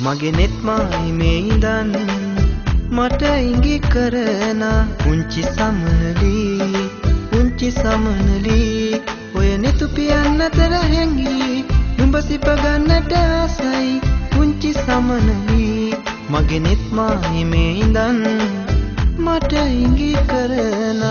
මගේ නෙත් මායිමේ ඉඳන් මට ඉඟි කරන පුංචි සමනලි ඔය නෙතු පියන්න අතර හැංගී නුඹ සිප ගන්නට ආසයි පුංචි සමනලි මගේ නෙත් මායිමේ ඉඳන් මට ඉඟි කරන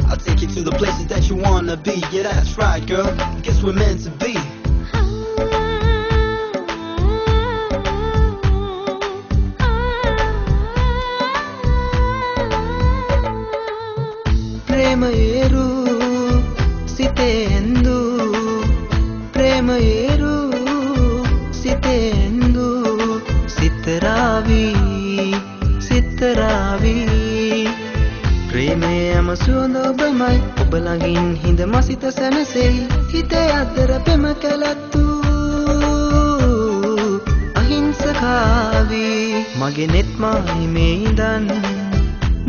I'll take you to the places that you wanna be. Yeah, that's right, girl. Guess we're meant to be. Prema yeru sitendu sitaravi ප්‍රේමයේ යම සුවඳ ඔබමයි ඔබ ළඟින් හිඳ මසිත සැනසෙයි හිතේ අතර පෙම කැලත්තු අහිංසකාවි මගේ නෙත් මායිමේ ඉඳන්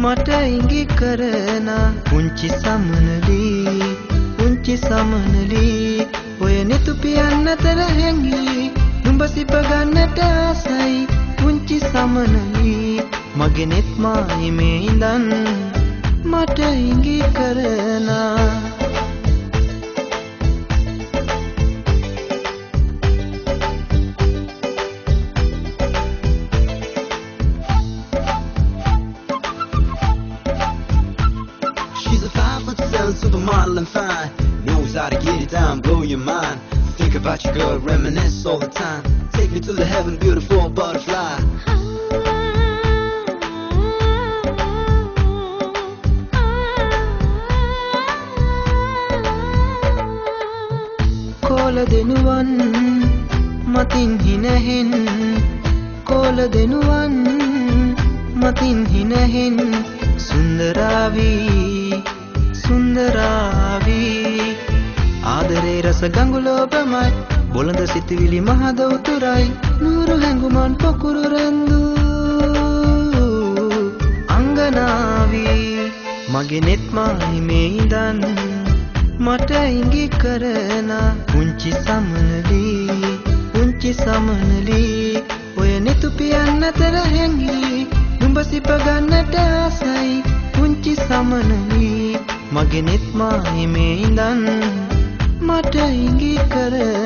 මට ඉඟි කරන පුංචි සමනලි ඔය නෙතු පියන්න අතර හැංගී නුඹ සිප ගන්නට ආසයි පුංචි සමනලි මගේ නෙත් මායිමේ ඉඳන් මට ඉඟි කරන She's a 5'7" supermodel and fine. Knows how to get it down, blow your mind. Think about your girl, reminisce all the time. Take me to the heaven, beautiful butterfly. කෝල දෙනුවන් මතින් හිනහෙන් සුන්දරාවි ආදරේ රස ගඟුල ඔබමයි බොළඳ සිතුවිලි මහද උතුරයි නూరు හැඟුමන් පොකුරු රැඳු අංගනාවි මගේ නෙත් මායිමේ ඉඳන් මට ඉඟි කරන පුංචි සමනලි ඔය නෙතු පියන්න අතර හැංගී නුඹ සිප ගන්නට ආසයි පුංචි සමනලි මගේ නෙත් මායිමේ ඉඳන් මට ඉඟි කරන